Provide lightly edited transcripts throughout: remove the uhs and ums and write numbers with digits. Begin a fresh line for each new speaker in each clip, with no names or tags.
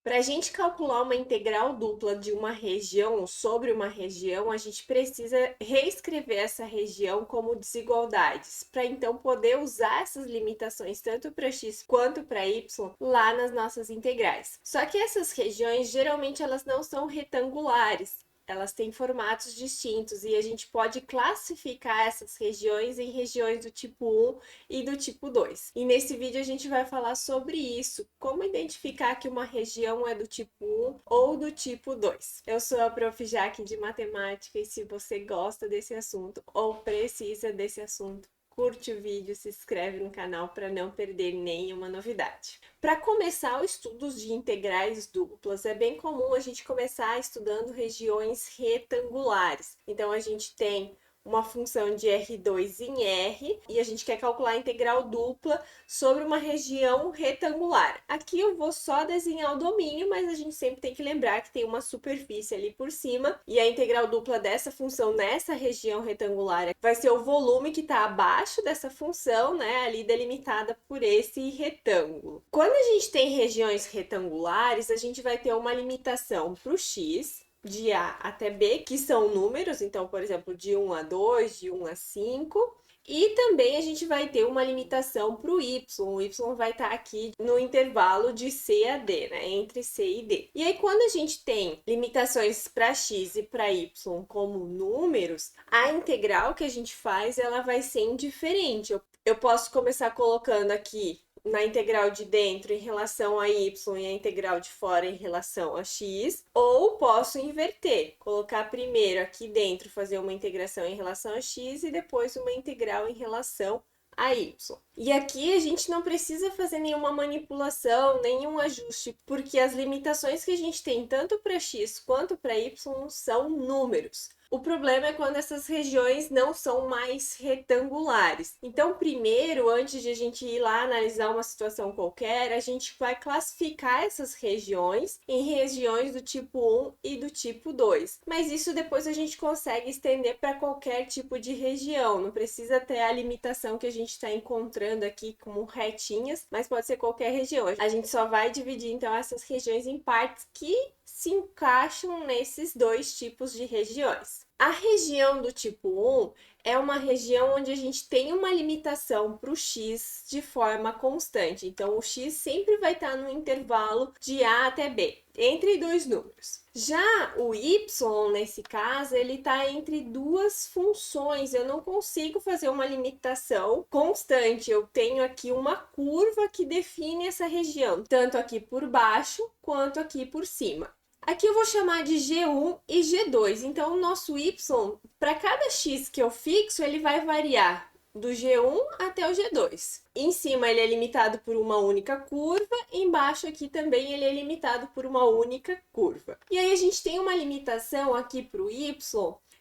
Para a gente calcular uma integral dupla de uma região sobre uma região, a gente precisa reescrever essa região como desigualdades, para então poder usar essas limitações tanto para x quanto para y lá nas nossas integrais. Só que essas regiões geralmente elas não são retangulares, elas têm formatos distintos e a gente pode classificar essas regiões em regiões do tipo 1 e do tipo 2. E nesse vídeo a gente vai falar sobre isso, como identificar que uma região é do tipo 1 ou do tipo 2. Eu sou a Prof. Jaque de Matemática e se você gosta desse assunto ou precisa desse assunto, curte o vídeo, se inscreve no canal para não perder nenhuma novidade. Para começar os estudos de integrais duplas, é bem comum a gente começar estudando regiões retangulares. Então, a gente tem uma função de R2 em R e a gente quer calcular a integral dupla sobre uma região retangular. Aqui eu vou só desenhar o domínio, mas a gente sempre tem que lembrar que tem uma superfície ali por cima e a integral dupla dessa função nessa região retangular vai ser o volume que está abaixo dessa função, né, ali delimitada por esse retângulo. Quando a gente tem regiões retangulares, a gente vai ter uma limitação para o x, de A até B, que são números, então, por exemplo, de 1 a 2, de 1 a 5. E também a gente vai ter uma limitação para o y vai estar aqui no intervalo de C a D, né? Entre C e D. E aí, quando a gente tem limitações para x e para y como números, a integral que a gente faz ela vai ser indiferente. Eu posso começar colocando aqui na integral de dentro em relação a y e a integral de fora em relação a x, ou posso inverter, colocar primeiro aqui dentro, fazer uma integração em relação a x e depois uma integral em relação a y. E aqui a gente não precisa fazer nenhuma manipulação, nenhum ajuste, porque as limitações que a gente tem tanto para x quanto para y são números. O problema é quando essas regiões não são mais retangulares. Então, primeiro, antes de a gente ir lá analisar uma situação qualquer, a gente vai classificar essas regiões em regiões do tipo 1 e do tipo 2. Mas isso depois a gente consegue estender para qualquer tipo de região. Não precisa ter a limitação que a gente está encontrando aqui como retinhas, mas pode ser qualquer região. A gente só vai dividir então essas regiões em partes que se encaixam nesses dois tipos de regiões. A região do tipo 1 é uma região onde a gente tem uma limitação para o x de forma constante. Então, o x sempre vai estar no intervalo de A até B, entre dois números. Já o y, nesse caso, ele está entre duas funções. Eu não consigo fazer uma limitação constante. Eu tenho aqui uma curva que define essa região, tanto aqui por baixo quanto aqui por cima. Aqui eu vou chamar de G1 e G2. Então, o nosso y, para cada x que eu fixo, ele vai variar do G1 até o G2. Em cima ele é limitado por uma única curva, embaixo aqui também ele é limitado por uma única curva. E aí a gente tem uma limitação aqui para o y,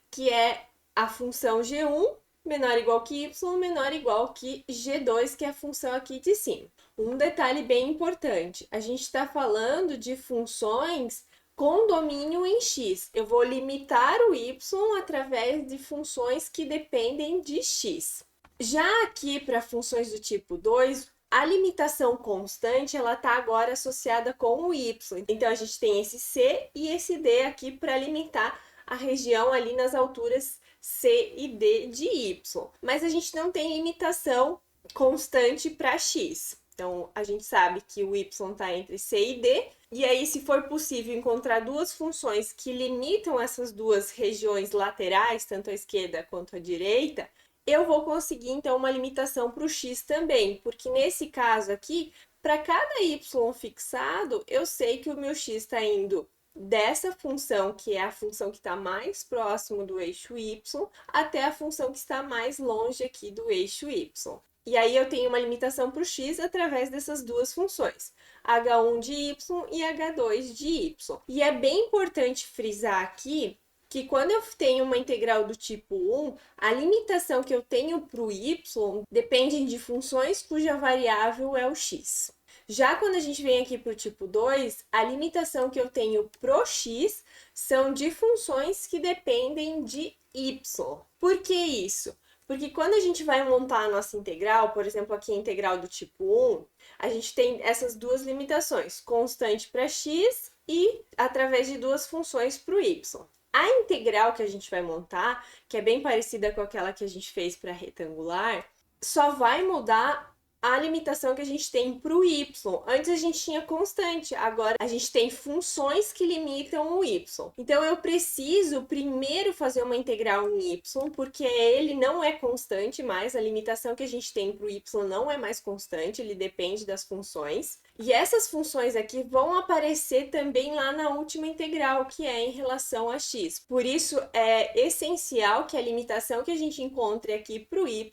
que é a função G1 menor ou igual que y, menor ou igual que G2, que é a função aqui de cima. Um detalhe bem importante, a gente está falando de funções com domínio em x. Eu vou limitar o y através de funções que dependem de x. Já aqui para funções do tipo 2, a limitação constante ela está agora associada com o y. Então a gente tem esse c e esse d aqui para limitar a região ali nas alturas c e d de y. Mas a gente não tem limitação constante para x. Então, a gente sabe que o y está entre c e d, e aí, se for possível encontrar duas funções que limitam essas duas regiões laterais, tanto a esquerda quanto a direita, eu vou conseguir, então, uma limitação para o x também, porque nesse caso aqui, para cada y fixado, eu sei que o meu x está indo dessa função, que é a função que está mais próximo do eixo y, até a função que está mais longe aqui do eixo y. E aí eu tenho uma limitação para o x através dessas duas funções, h1 de y e h2 de y. E é bem importante frisar aqui que quando eu tenho uma integral do tipo 1, a limitação que eu tenho para o y depende de funções cuja variável é o x. Já quando a gente vem aqui para o tipo 2, a limitação que eu tenho pro x são de funções que dependem de y. Por que isso? Porque quando a gente vai montar a nossa integral, por exemplo, aqui a integral do tipo 1, a gente tem essas duas limitações, constante para x e através de duas funções para o y. A integral que a gente vai montar, que é bem parecida com aquela que a gente fez para retangular, só vai mudar a limitação que a gente tem para o y. Antes a gente tinha constante, agora a gente tem funções que limitam o y. Então eu preciso primeiro fazer uma integral em y, porque ele não é constante mais, a limitação que a gente tem para o y não é mais constante, ele depende das funções. E essas funções aqui vão aparecer também lá na última integral, que é em relação a x. Por isso é essencial que a limitação que a gente encontre aqui para o y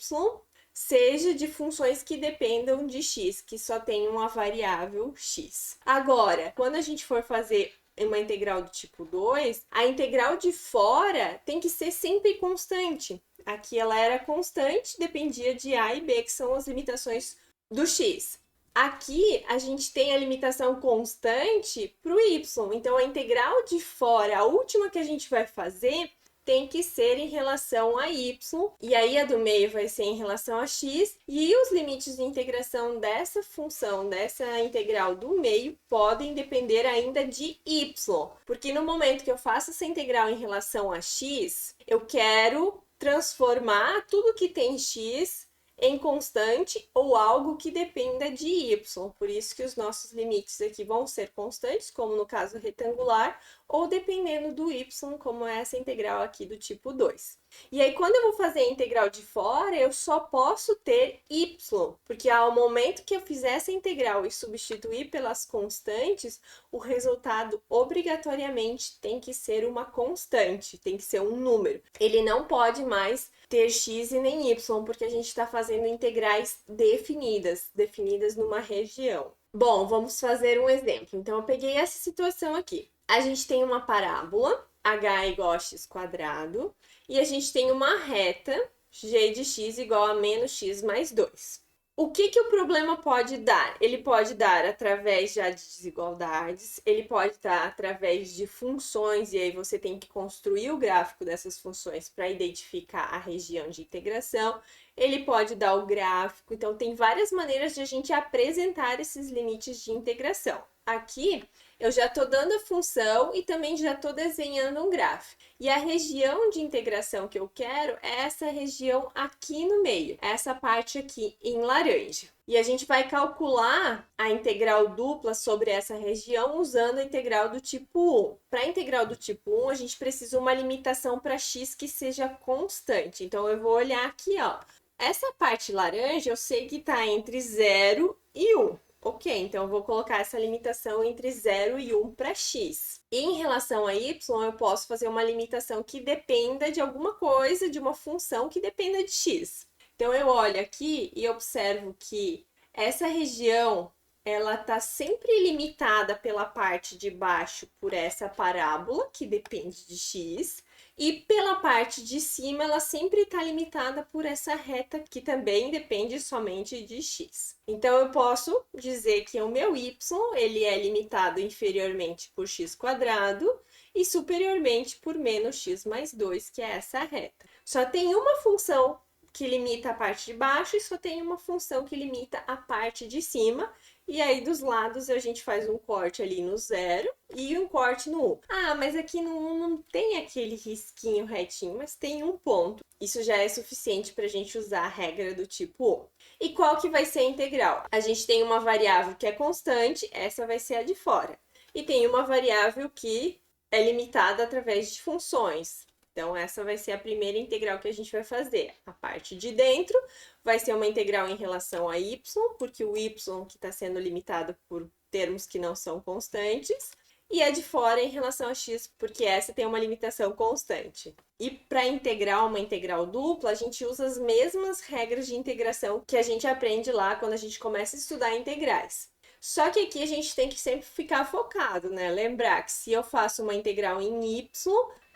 seja de funções que dependam de x, que só tem uma variável x. Agora, quando a gente for fazer uma integral do tipo 2, a integral de fora tem que ser sempre constante. Aqui ela era constante, dependia de a e b, que são as limitações do x. Aqui a gente tem a limitação constante para o y, então a integral de fora, a última que a gente vai fazer, tem que ser em relação a y, e aí a do meio vai ser em relação a x, e os limites de integração dessa função, dessa integral do meio, podem depender ainda de y, porque no momento que eu faço essa integral em relação a x, eu quero transformar tudo que tem x em constante ou algo que dependa de y. Por isso que os nossos limites aqui vão ser constantes, como no caso retangular, ou dependendo do y, como é essa integral aqui do tipo 2. E aí, quando eu vou fazer a integral de fora, eu só posso ter y, porque ao momento que eu fizer essa integral e substituir pelas constantes, o resultado obrigatoriamente tem que ser uma constante, tem que ser um número. Ele não pode mais ter x e nem y, porque a gente está fazendo integrais definidas numa região. Bom, vamos fazer um exemplo. Então, eu peguei essa situação aqui. A gente tem uma parábola, h igual a x quadrado, e a gente tem uma reta, g de x igual a menos x mais 2. O que o problema pode dar? Ele pode dar através já de desigualdades, ele pode dar através de funções, e aí você tem que construir o gráfico dessas funções para identificar a região de integração. Ele pode dar o gráfico, então tem várias maneiras de a gente apresentar esses limites de integração. Aqui eu já estou dando a função e também já estou desenhando um gráfico. E a região de integração que eu quero é essa região aqui no meio, essa parte aqui em laranja. E a gente vai calcular a integral dupla sobre essa região usando a integral do tipo 1. Para a integral do tipo 1, a gente precisa uma limitação para x que seja constante. Então, eu vou olhar aqui, ó. Essa parte laranja, eu sei que está entre 0 e 1. Ok, então eu vou colocar essa limitação entre 0 e 1 para x. E em relação a y, eu posso fazer uma limitação que dependa de alguma coisa, de uma função que dependa de x. Então, eu olho aqui e observo que essa região, ela está sempre limitada pela parte de baixo por essa parábola, que depende de x, e pela parte de cima, ela sempre está limitada por essa reta, que também depende somente de x. Então, eu posso dizer que o meu y, ele é limitado inferiormente por x quadrado e superiormente por menos x mais 2, que é essa reta. Só tem uma função que limita a parte de baixo e só tem uma função que limita a parte de cima. E aí, dos lados, a gente faz um corte ali no 0 e um corte no 1. Ah, mas aqui no 1 não tem aquele risquinho retinho, mas tem um ponto. Isso já é suficiente para a gente usar a regra do tipo 1. E qual que vai ser a integral? A gente tem uma variável que é constante, essa vai ser a de fora. E tem uma variável que é limitada através de funções. Então, essa vai ser a primeira integral que a gente vai fazer. A parte de dentro vai ser uma integral em relação a y, porque o y que está sendo limitado por termos que não são constantes, e a de fora em relação a x, porque essa tem uma limitação constante. E para integrar uma integral dupla, a gente usa as mesmas regras de integração que a gente aprende lá quando a gente começa a estudar integrais. Só que aqui a gente tem que sempre ficar focado, né? Lembrar que se eu faço uma integral em y,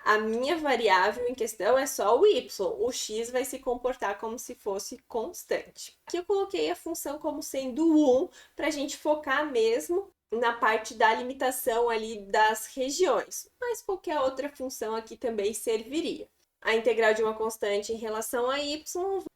a minha variável em questão é só o y, o x vai se comportar como se fosse constante. Aqui eu coloquei a função como sendo 1, para a gente focar mesmo na parte da limitação ali das regiões, mas qualquer outra função aqui também serviria. A integral de uma constante em relação a y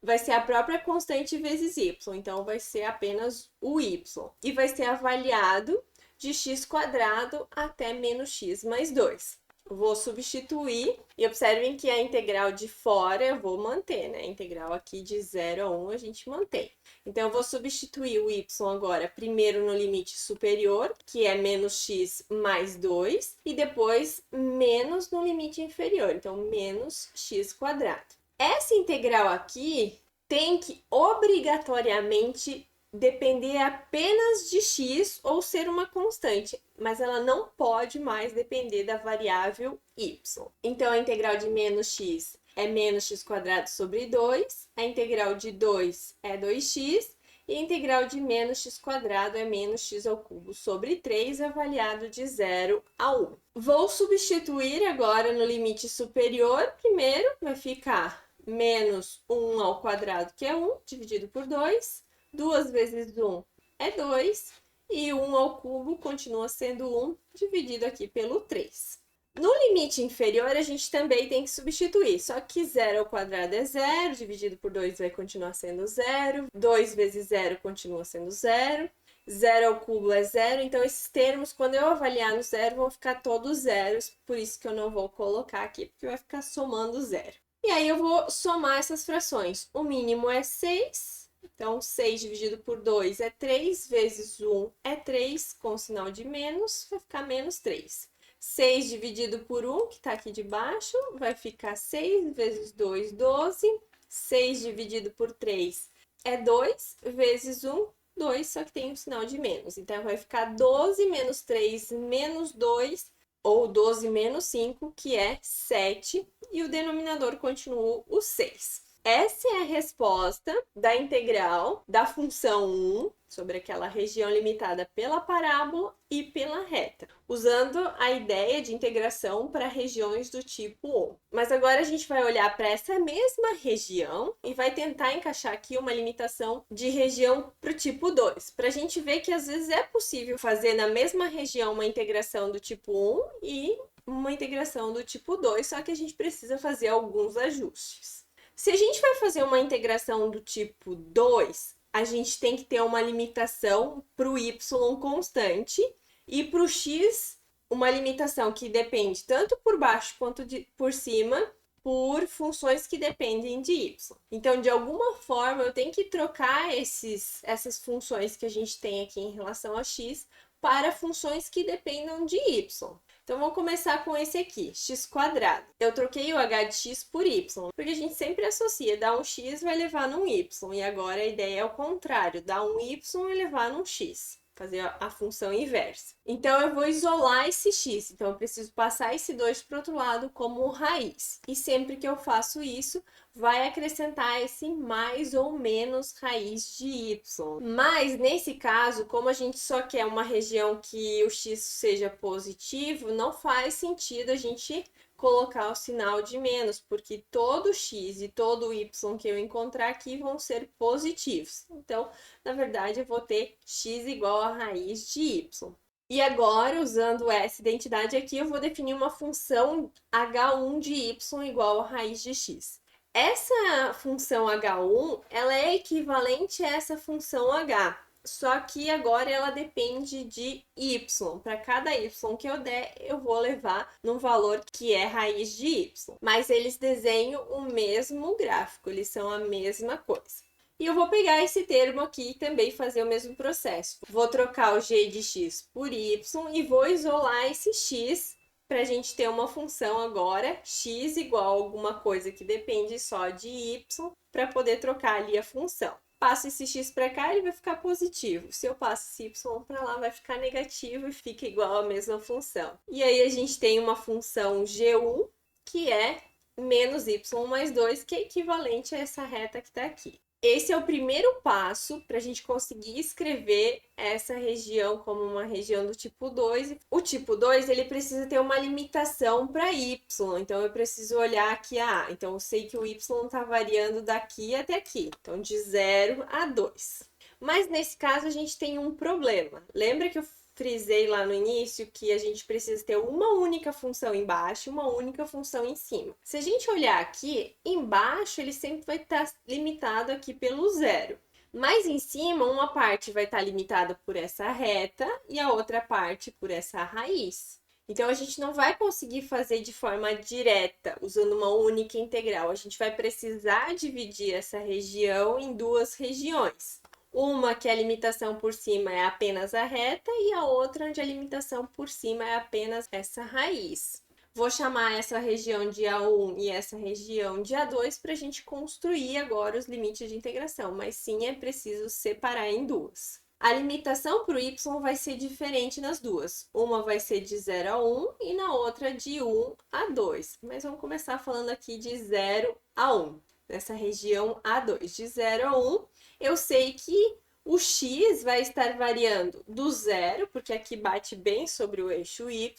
vai ser a própria constante vezes y, então vai ser apenas o y. E vai ser avaliado de x² até menos x mais 2. Vou substituir e observem que a integral de fora eu vou manter, né? A integral aqui de 0 a 1 a gente mantém. Então, eu vou substituir o y agora primeiro no limite superior, que é menos x mais 2, e depois menos no limite inferior, então menos x². Essa integral aqui tem que obrigatoriamente depender apenas de x ou ser uma constante, mas ela não pode mais depender da variável y. Então, a integral de menos x é menos x² sobre 2, a integral de 2 é 2x, e a integral de menos x² é menos x³ sobre 3, avaliado de 0 a 1. Vou substituir agora no limite superior, primeiro vai ficar menos 1 ao quadrado, que é 1, dividido por 2, 2 vezes 1 é 2, e 1 ao cubo continua sendo 1, dividido aqui pelo 3. No limite inferior, a gente também tem que substituir, só que 0 ao quadrado é 0, dividido por 2 vai continuar sendo 0, 2 vezes 0 continua sendo 0, 0 ao cubo é 0, então esses termos, quando eu avaliar no zero, vão ficar todos zeros, por isso que eu não vou colocar aqui, porque vai ficar somando 0. E aí eu vou somar essas frações, o mínimo é 6, então 6 dividido por 2 é 3, vezes 1 é 3, com sinal de menos, vai ficar menos 3. 6 dividido por 1, que está aqui de baixo, vai ficar 6 vezes 2, 12. 6 dividido por 3 é 2, vezes 1, 2, só que tem um sinal de menos. Então, vai ficar 12 menos 3 menos 2, ou 12 menos 5, que é 7, e o denominador continua o 6. Essa é a resposta da integral da função 1 sobre aquela região limitada pela parábola e pela reta, usando a ideia de integração para regiões do tipo 1. Mas agora a gente vai olhar para essa mesma região e vai tentar encaixar aqui uma limitação de região para o tipo 2, para a gente ver que às vezes é possível fazer na mesma região uma integração do tipo 1 e uma integração do tipo 2, só que a gente precisa fazer alguns ajustes. Se a gente vai fazer uma integração do tipo 2, a gente tem que ter uma limitação para o y constante e para o x uma limitação que depende tanto por baixo quanto por cima por funções que dependem de y. Então, de alguma forma, eu tenho que trocar essas funções que a gente tem aqui em relação a x para funções que dependam de y. Então, vamos começar com esse aqui, x². Eu troquei o h de x por y, porque a gente sempre associa, dar um x vai levar num y, e agora a ideia é o contrário, dar um y e levar num x, fazer a função inversa. Então, eu vou isolar esse x, então eu preciso passar esse 2 para o outro lado como raiz. E sempre que eu faço isso, vai acrescentar esse mais ou menos raiz de y. Mas, nesse caso, como a gente só quer uma região que o x seja positivo, não faz sentido a gente colocar o sinal de menos, porque todo x e todo y que eu encontrar aqui vão ser positivos. Então, na verdade, eu vou ter x igual a raiz de y. E agora, usando essa identidade aqui, eu vou definir uma função h1 de y igual a raiz de x. Essa função h1, ela é equivalente a essa função h, só que agora ela depende de y. Para cada y que eu der, eu vou levar num valor que é raiz de y. Mas eles desenham o mesmo gráfico, eles são a mesma coisa. E eu vou pegar esse termo aqui e também fazer o mesmo processo. Vou trocar o g de x por y e vou isolar esse x para a gente ter uma função agora, x igual a alguma coisa que depende só de y, para poder trocar ali a função. Passo esse x para cá, ele vai ficar positivo. Se eu passo esse y para lá, vai ficar negativo e fica igual a mesma função. E aí a gente tem uma função g1, que é menos y mais 2, que é equivalente a essa reta que está aqui. Esse é o primeiro passo para a gente conseguir escrever essa região como uma região do tipo 2. O tipo 2, ele precisa ter uma limitação para y, então eu preciso olhar aqui a. Então, eu sei que o y está variando daqui até aqui, então de 0 a 2. Mas nesse caso, a gente tem um problema. Lembra que eu frisei lá no início que a gente precisa ter uma única função embaixo e uma única função em cima. Se a gente olhar aqui, embaixo ele sempre vai estar limitado aqui pelo zero. Mas em cima, uma parte vai estar limitada por essa reta e a outra parte por essa raiz. Então, a gente não vai conseguir fazer de forma direta, usando uma única integral. A gente vai precisar dividir essa região em duas regiões. Uma que a limitação por cima é apenas a reta e a outra onde a limitação por cima é apenas essa raiz. Vou chamar essa região de A1 e essa região de A2 para a gente construir agora os limites de integração, mas sim é preciso separar em duas. A limitação para o y vai ser diferente nas duas. Uma vai ser de 0 a 1 e na outra de 1 a 2. Mas vamos começar falando aqui de 0 a 1. Nessa região A2, de 0 a 1, eu sei que o x vai estar variando do zero, porque aqui bate bem sobre o eixo y,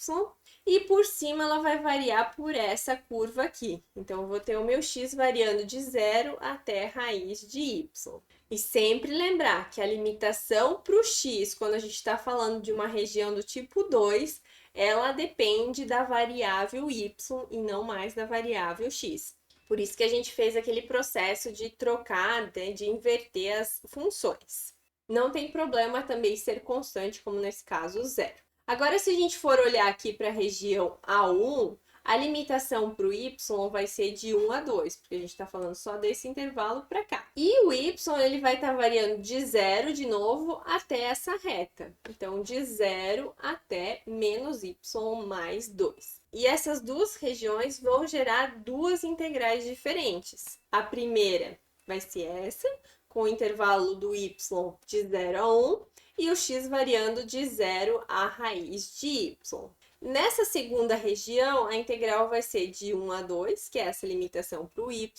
e por cima ela vai variar por essa curva aqui. Então, eu vou ter o meu x variando de 0 até raiz de y. E sempre lembrar que a limitação para o x, quando a gente está falando de uma região do tipo 2, ela depende da variável y e não mais da variável x. Por isso que a gente fez aquele processo de trocar, né, de inverter as funções. Não tem problema também ser constante, como nesse caso, zero. Agora, se a gente for olhar aqui para a região A1, a limitação para o y vai ser de 1 a 2, porque a gente está falando só desse intervalo para cá. E o y ele vai estar variando de 0 de novo até essa reta. Então, de 0 até menos y mais 2. E essas duas regiões vão gerar duas integrais diferentes. A primeira vai ser essa, com o intervalo do y de 0 a 1 e o x variando de 0 a raiz de y. Nessa segunda região, a integral vai ser de 1 a 2, que é essa limitação para o y,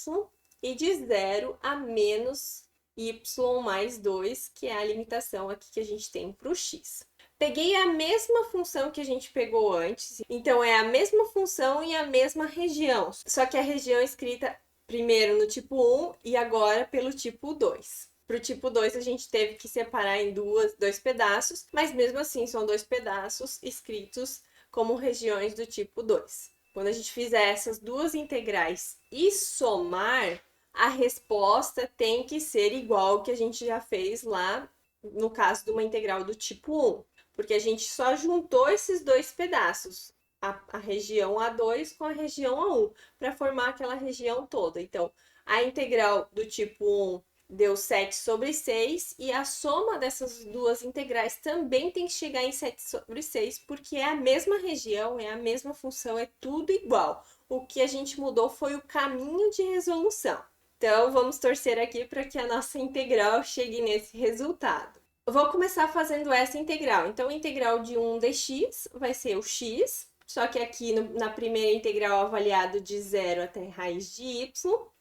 e de 0 a menos y mais 2, que é a limitação aqui que a gente tem para o x. Peguei a mesma função que a gente pegou antes, então é a mesma função e a mesma região, só que a região é escrita primeiro no tipo 1 e agora pelo tipo 2. Para o tipo 2 a gente teve que separar em dois pedaços, mas mesmo assim são dois pedaços escritos como regiões do tipo 2. Quando a gente fizer essas duas integrais e somar, a resposta tem que ser igual ao que a gente já fez lá no caso de uma integral do tipo 1, porque a gente só juntou esses dois pedaços, a região A2 com a região A1, para formar aquela região toda. Então, a integral do tipo 1 deu 7 sobre 6, e a soma dessas duas integrais também tem que chegar em 7 sobre 6, porque é a mesma região, é a mesma função, é tudo igual. O que a gente mudou foi o caminho de resolução. Então, vamos torcer aqui para que a nossa integral chegue nesse resultado. Eu vou começar fazendo essa integral. Então, a integral de 1 dx vai ser o x, só que aqui na primeira integral avaliado de 0 até raiz de y,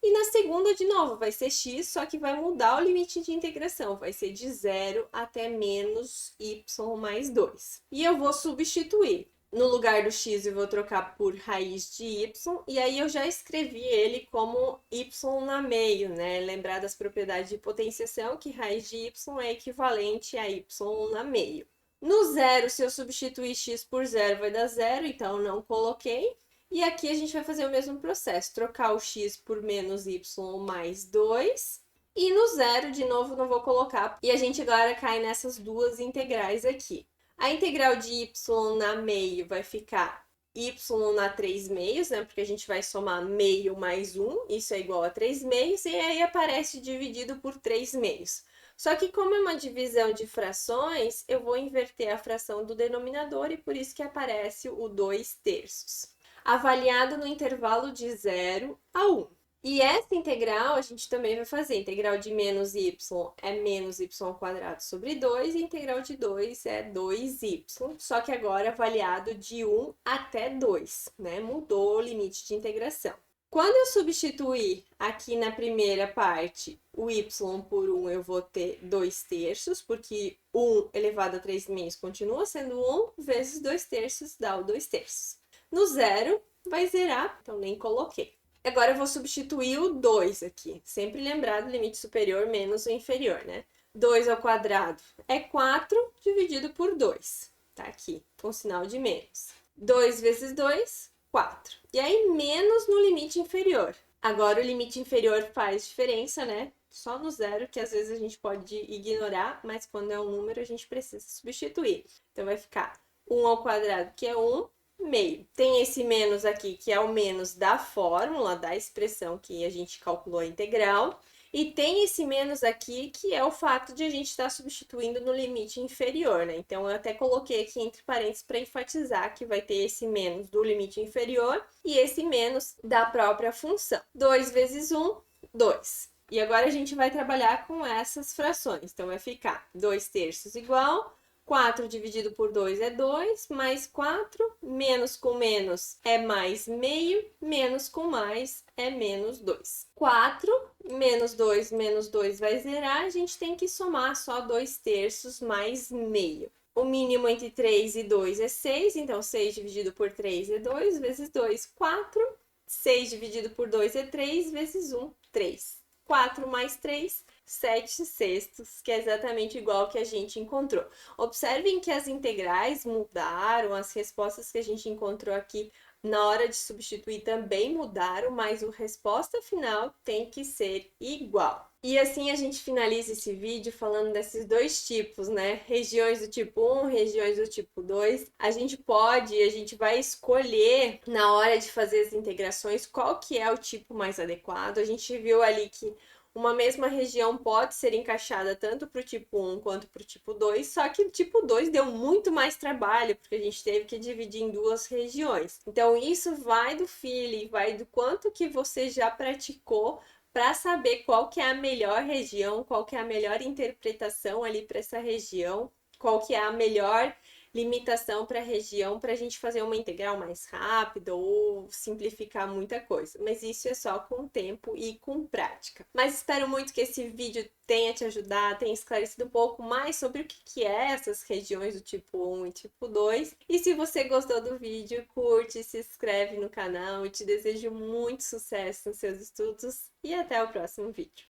e na segunda, de novo, vai ser x, só que vai mudar o limite de integração, vai ser de 0 até menos y mais 2. E eu vou substituir. No lugar do x, eu vou trocar por raiz de y, e aí eu já escrevi ele como y na meio, né? Lembrar das propriedades de potenciação, que raiz de y é equivalente a y na meio. No zero, se eu substituir x por zero, vai dar zero, então não coloquei. E aqui a gente vai fazer o mesmo processo, trocar o x por menos y mais 2. E no zero, de novo, não vou colocar. E a gente agora cai nessas duas integrais aqui. A integral de y na meio vai ficar y na 3 meios, né? Porque a gente vai somar meio mais 1, isso é igual a 3 meios, e aí aparece dividido por 3 meios. Só que como é uma divisão de frações, eu vou inverter a fração do denominador e por isso que aparece o 2 terços. Avaliado no intervalo de 0 a 1. E essa integral a gente também vai fazer. A integral de menos y é menos y quadrado sobre 2 e a integral de 2 é 2y. Só que agora avaliado de 1 até 2, né? Mudou o limite de integração. Quando eu substituir aqui na primeira parte o y por 1, eu vou ter 2 terços, porque 1 elevado a 3 meios continua sendo 1, vezes 2 terços dá o 2 terços. No zero, vai zerar, então nem coloquei. Agora eu vou substituir o 2 aqui, sempre lembrar do limite superior menos o inferior, né? 2 ao quadrado é 4 dividido por 2. tá aqui, com sinal de menos. 2 vezes 2, 4. E aí, menos no limite inferior. Agora, o limite inferior faz diferença, né? Só no zero, que às vezes a gente pode ignorar, mas quando é um número, a gente precisa substituir. Então, vai ficar 1 ao quadrado, que é 1, meio. Tem esse menos aqui, que é o menos da fórmula, da expressão que a gente calculou a integral. E tem esse menos aqui, que é o fato de a gente estar substituindo no limite inferior, né? Então, eu até coloquei aqui entre parênteses para enfatizar que vai ter esse menos do limite inferior e esse menos da própria função. 2 vezes 1, 2. E agora a gente vai trabalhar com essas frações. Então, vai ficar 2 terços igual 4 dividido por 2 é 2, mais 4, menos com menos é mais meio, menos com mais é menos 2. 4, menos 2 vai zerar, a gente tem que somar só 2 terços mais meio. O mínimo entre 3 e 2 é 6, então 6 dividido por 3 é 2, vezes 2, 4. 6 dividido por 2 é 3, vezes 1, 3. 4 mais 3, 7 sextos, que é exatamente igual ao que a gente encontrou. Observem que as integrais mudaram, as respostas que a gente encontrou aqui na hora de substituir também mudaram, mas a resposta final tem que ser igual. E assim a gente finaliza esse vídeo falando desses dois tipos, né? Regiões do tipo 1, regiões do tipo 2. A gente vai escolher na hora de fazer as integrações qual que é o tipo mais adequado. A gente viu ali que uma mesma região pode ser encaixada tanto para o tipo 1 quanto para o tipo 2, só que o tipo 2 deu muito mais trabalho, porque a gente teve que dividir em duas regiões. Então, isso vai do feeling, vai do quanto que você já praticou para saber qual que é a melhor região, qual que é a melhor interpretação ali para essa região, qual que é a melhor limitação para a região para a gente fazer uma integral mais rápida ou simplificar muita coisa. Mas isso é só com tempo e com prática. Mas espero muito que esse vídeo tenha te ajudado, tenha esclarecido um pouco mais sobre o que é essas regiões do tipo 1 e tipo 2. E se você gostou do vídeo, curte, se inscreve no canal e te desejo muito sucesso nos seus estudos e até o próximo vídeo.